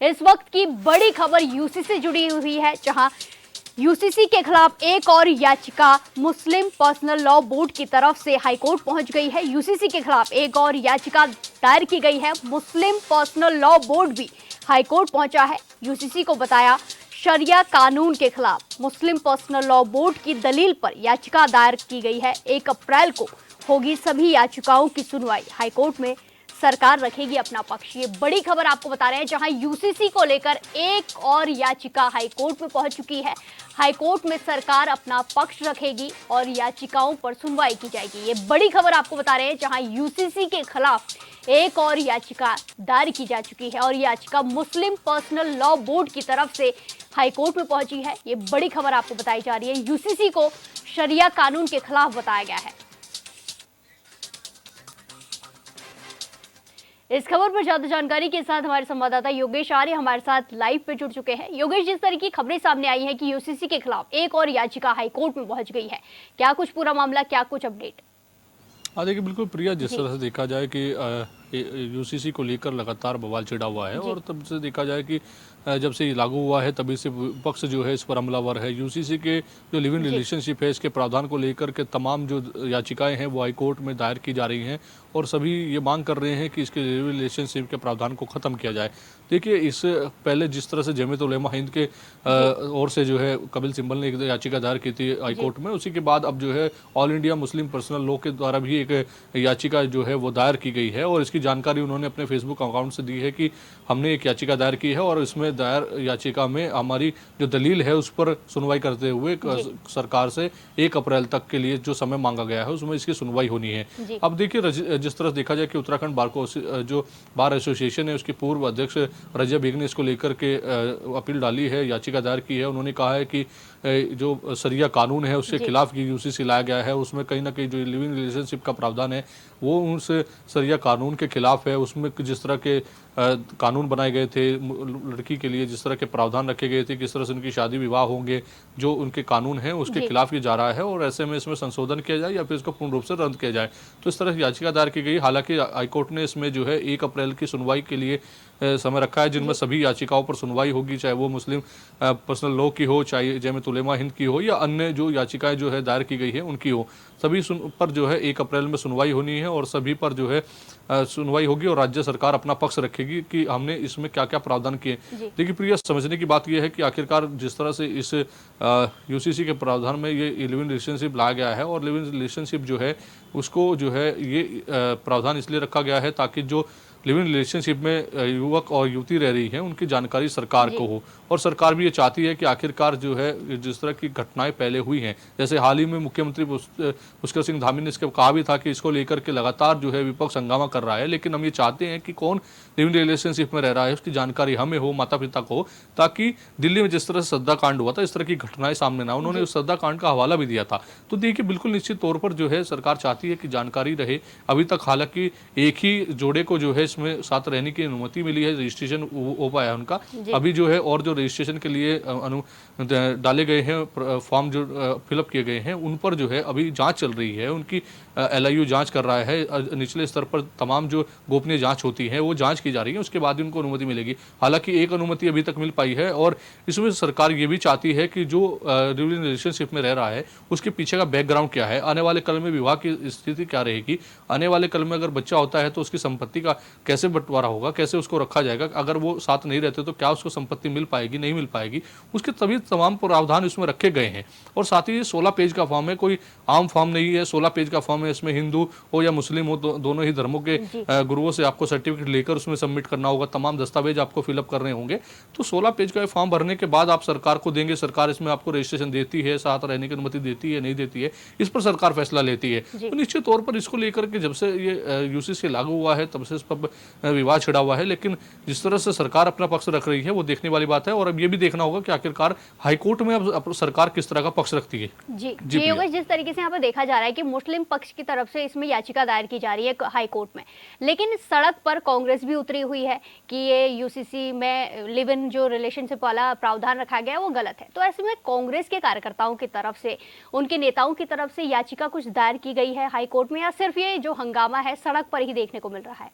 इस वक्त की बड़ी खबर यूसी से जुड़ी हुई है, जहां यूसीसी के खिलाफ एक और याचिका मुस्लिम पर्सनल लॉ बोर्ड की तरफ से हाईकोर्ट पहुंच गई है। यूसीसी के खिलाफ एक और याचिका दायर की गई है। मुस्लिम पर्सनल लॉ बोर्ड भी हाईकोर्ट पहुंचा है। यूसीसी को बताया शरिया कानून के खिलाफ मुस्लिम पर्सनल लॉ बोर्ड की दलील पर याचिका दायर की गई है। 1 अप्रैल को होगी सभी याचिकाओं की सुनवाई। हाईकोर्ट में सरकार रखेगी अपना पक्ष। ये बड़ी खबर आपको बता रहे हैं, जहां यूसीसी को लेकर एक और याचिका हाईकोर्ट में पहुंच चुकी है। हाईकोर्ट में सरकार अपना पक्ष रखेगी और याचिकाओं पर सुनवाई की जाएगी। ये बड़ी खबर आपको बता रहे हैं, जहां यूसीसी के खिलाफ एक और याचिका दायर की जा चुकी है और याचिका मुस्लिम पर्सनल लॉ बोर्ड की तरफ से हाईकोर्ट में पहुंची है। ये बड़ी खबर आपको बताई जा रही है। यूसीसी को शरिया कानून के खिलाफ बताया गया है। इस खबर पर ज्यादा जानकारी के साथ हमारे संवाददाता योगेश आर्य हमारे साथ लाइव पे जुड़ चुके हैं। योगेश, जिस तरह की खबरें सामने आई हैं कि यूसीसी के खिलाफ एक और याचिका हाईकोर्ट में पहुंच गई है, क्या कुछ पूरा मामला, क्या कुछ अपडेट? हाँ देखिए, बिल्कुल प्रिया, जिस तरह से देखा जाए कि यूसीसी को लेकर लगातार बवाल छिड़ा हुआ है और तब से देखा जाए कि जब से ये लागू हुआ है तभी से विपक्ष जो है इस पर हमलावर है। यूसीसी के जो लिव इन रिलेशनशिप है, इसके प्रावधान को लेकर के तमाम जो याचिकाएं हैं वो हाईकोर्ट में दायर की जा रही हैं और सभी ये मांग कर रहे हैं कि इसके लिव इन रिलेशनशिप के प्रावधान को ख़त्म किया जाए। देखिए, इस पहले जिस तरह से जमीयत उलेमा हिंद के ओर से जो है कपिल सिब्बल ने एक याचिका दायर की थी हाईकोर्ट में, उसी के बाद अब जो है all India Muslim personal law के द्वारा भी एक याचिका जो है वो दायर की गई है और इसकी जानकारी उन्होंने अपने फेसबुक अकाउंट से दी है कि हमने एक याचिका दायर की है और इसमें दायर याचिका में हमारी जो दलील है उस पर सुनवाई करते हुए सरकार से 1 अप्रैल तक के लिए जो समय मांगा गया है उसमें इसकी सुनवाई होनी है। अब देखिए, जिस तरह देखा जाए कि उत्तराखंड जो बार एसोसिएशन है उसके पूर्व अध्यक्ष रजिया बेग ने इसको लेकर के अपील डाली है, याचिका दायर की है। उन्होंने कहा है कि जो शरिया कानून है उसके खिलाफ यूसीसी लाया गया है, उसमें कहीं ना कहीं जो लिविंग रिलेशनशिप का प्रावधान है वो उस शरिया कानून के खिलाफ है। उसमें जिस तरह के कानून बनाए गए थे लड़की के लिए, जिस तरह के प्रावधान रखे गए थे, किस तरह से उनकी शादी विवाह होंगे, जो उनके कानून हैं उसके खिलाफ ये जा रहा है और ऐसे में इसमें संशोधन किया जाए या फिर इसको पूर्ण रूप से रद्द किया जाए। तो इस तरह याचिका दायर की गई। हालांकि हाईकोर्ट ने इसमें जो है 1 अप्रैल की सुनवाई के लिए समय रखा है, जिनमें सभी याचिकाओं पर सुनवाई होगी, चाहे वो मुस्लिम पर्सनल लॉ की हो, चाहे जमीयत उलेमा हिंद की हो या अन्य जो याचिकाएं जो है दायर की गई है उनकी हो। सभी पर जो है 1 अप्रैल में सुनवाई होनी है और सभी पर जो है सुनवाई होगी और राज्य सरकार अपना पक्ष रखेगी कि हमने इसमें क्या क्या प्रावधान किए। देखिए प्रिया, समझने की बात यह है कि आखिरकार जिस तरह से इस यूसीसी के प्रावधान में ये लिव इन रिलेशनशिप लाया गया है और लिव इन रिलेशनशिप जो है उसको जो है ये प्रावधान इसलिए रखा गया है ताकि जो लिव इन रिलेशनशिप में युवक और युवती रह रही हैं उनकी जानकारी सरकार को हो और सरकार भी ये चाहती है कि आखिरकार जो है जिस तरह की घटनाएं पहले हुई हैं, जैसे हाल ही में मुख्यमंत्री पुष्कर सिंह धामी ने इसके कहा भी था कि इसको लेकर के लगातार जो है विपक्ष हंगामा कर रहा है, लेकिन हम ये चाहते हैं कि कौन लिव इन रिलेशनशिप में रह रहा है उसकी जानकारी हमें हो, माता पिता को, ताकि दिल्ली में जिस तरह से श्रद्धा कांड हुआ था इस तरह की घटनाएं सामने ना। उन्होंने उस श्रद्धा कांड का हवाला भी दिया था। तो देखिए, बिल्कुल निश्चित तौर पर जो है सरकार चाहती है कि जानकारी रहे। अभी तक हालांकि एक ही जोड़े को जो है इसमें साथ रहने की अनुमति मिली है, रजिस्ट्रेशन हो पाया है उनका। अभी जो है और जो रजिस्ट्रेशन के लिए डाले गए हैं फॉर्म जो फिलअप किए गए हैं उन पर जो है अभी जांच चल रही है। उनकी एलआईयू जांच कर रहा है। निचले स्तर पर तमाम जो गोपनीय जांच होती है वो जांच की जा रही है, उसके बाद ही उनको अनुमति मिलेगी। हालांकि एक अनुमति अभी तक मिल पाई है और इसमें सरकार ये भी चाहती है कि जो लिव इन रिलेशनशिप में रह रहा है उसके पीछे का बैकग्राउंड क्या है, आने वाले कल में विवाह की स्थिति क्या रहेगी, आने वाले कल में अगर बच्चा होता है तो उसकी संपत्ति का कैसे बंटवारा होगा, कैसे उसको रखा जाएगा, अगर वो साथ नहीं रहते तो क्या उसको संपत्ति मिल पाएगी, नहीं मिल पाएगी, उसके सभी तमाम प्रावधान इसमें रखे गए हैं। और साथ ही 16 पेज का फॉर्म है, कोई आम फॉर्म नहीं है, 16 पेज का फॉर्म है। इसमें हिंदू हो या मुस्लिम हो, दोनों ही धर्मों के गुरुओं से आपको सर्टिफिकेट लेकर उसमें सबमिट करना होगा, तमाम दस्तावेज आपको फिलअप करने होंगे। तो 16 पेज का फॉर्म भरने के बाद आप सरकार को देंगे, सरकार इसमें आपको रजिस्ट्रेशन देती है, साथ रहने की अनुमति देती है, नहीं देती है, इस पर सरकार फैसला लेती है। तो निश्चित तौर पर इसको लेकर के जब से ये यूसीसी लागू हुआ है तब से इस पर विवाद छिड़ा हुआ है, लेकिन जिस तरह से सरकार अपना पक्ष रख रही है वो देखने वाली बात है और अब ये भी देखना होगा कि आखिरकार हाईकोर्ट में अब सरकार किस तरह का पक्ष रखती है। जी योगेश, जिस तरीके से यहाँ पर देखा जा रहा है कि मुस्लिम पक्ष की तरफ से इसमें याचिका दायर की जा रही है हाईकोर्ट में, लेकिन सड़क पर कांग्रेस भी उतरी हुई है कि ये यूसीसी में लिव इन जो रिलेशनशिप वाला प्रावधान रखा गया है वो गलत है। तो ऐसे में कांग्रेस के कार्यकर्ताओं की तरफ से, उनके नेताओं की तरफ से याचिका कुछ दायर की गई है हाईकोर्ट में, या सिर्फ ये जो हंगामा है सड़क पर ही देखने को मिल रहा है?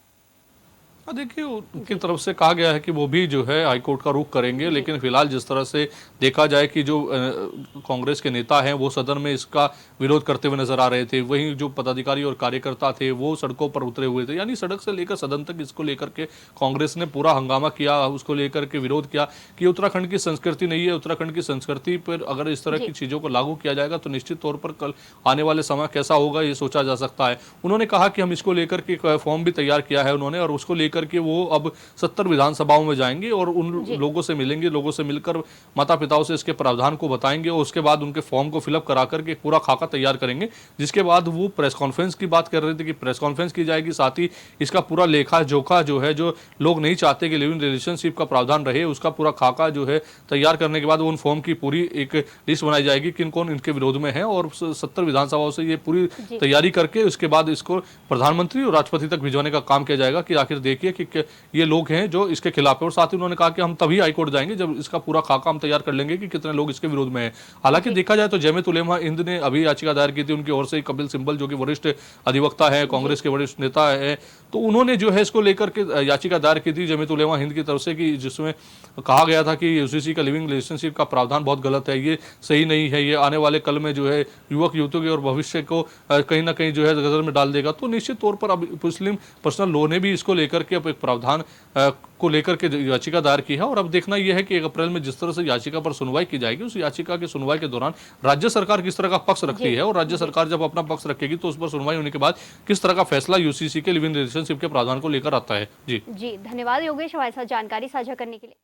देखिए उनकी तरफ से कहा गया है कि वो भी जो है हाईकोर्ट का रुख करेंगे, लेकिन फिलहाल जिस तरह से देखा जाए कि जो कांग्रेस के नेता हैं वो सदन में इसका विरोध करते हुए नजर आ रहे थे, वहीं जो पदाधिकारी और कार्यकर्ता थे वो सड़कों पर उतरे हुए थे, यानी सड़क से लेकर सदन तक इसको लेकर के कांग्रेस ने पूरा हंगामा किया, उसको लेकर के विरोध किया कि उत्तराखंड की संस्कृति नहीं है, उत्तराखंड की संस्कृति पर अगर इस तरह की चीजों को लागू किया जाएगा तो निश्चित तौर पर कल आने वाले समय कैसा होगा ये सोचा जा सकता है। उन्होंने कहा कि हम इसको लेकर के फॉर्म भी तैयार किया है उन्होंने, और उसको लेकर के वो अब 70 विधानसभाओं में जाएंगे और उन लोगों से मिलेंगे, लोगों से मिलकर माता पिताओं से इसके प्रावधान को बताएंगे और उसके बाद उनके फॉर्म को फिलअप करा करके पूरा खाका तैयार करेंगे, जिसके बाद वो प्रेस कॉन्फ्रेंस की बात कर रहे थे कि प्रेस कॉन्फ्रेंस की जाएगी, साथ ही इसका पूरा लेखा जोखा जो है, जो लोग नहीं चाहते कि लिव इन रिलेशनशिप का प्रावधान रहे, उसका पूरा खाका जो है तैयार करने के बाद उन फॉर्म की पूरी एक लिस्ट बनाई जाएगी किन कौन इनके विरोध में है, और 70 विधानसभाओं से ये पूरी तैयारी करके उसके बाद इसको प्रधानमंत्री और राष्ट्रपति तक भिजवाने का काम किया जाएगा कि आखिर देखिए कि ये लोग हैं जो इसके खिलाफ है। और साथ ही उन्होंने कहा कि हम तभी हाईकोर्ट जाएंगे जब इसका पूरा खाका हम तैयार कर लेंगे कि कितने लोग इसके विरोध में हैं। हालांकि देखा जाए तो जमीयत उलेमा हिंद ने अभी याचिका दायर की थी, उनकी ओर से कपिल सिब्बल जो कि वरिष्ठ अधिवक्ता है, कांग्रेस के वरिष्ठ नेता है, तो उन्होंने जो है इसको लेकर के याचिका दायर की थी जमीयत उलेमा हिंद की तरफ से, कि जिसमें कहा गया था कि यूसीसी का लिविंग रिलेशनशिप का प्रावधान बहुत गलत है, ये सही नहीं है, ये आने वाले कल में जो है युवक युवतियों के और भविष्य को कहीं ना कहीं जो है गजर में डाल देगा। तो निश्चित तौर पर अब मुस्लिम पर्सनल लॉ ने भी इसको लेकर के अब एक प्रावधान को लेकर के याचिका दायर की है, और अब देखना यह है कि 1 अप्रैल में जिस तरह से याचिका पर सुनवाई की जाएगी, उस याचिका की सुनवाई के दौरान राज्य सरकार किस तरह का पक्ष रखती है, और राज्य सरकार जब अपना पक्ष रखेगी तो उस पर सुनवाई होने के बाद किस तरह का फैसला यूसीसी के लिव इन रिलेशनशिप के प्रावधान को लेकर आता है। जी धन्यवाद योगेश हमारे साथ जानकारी साझा करने के लिए।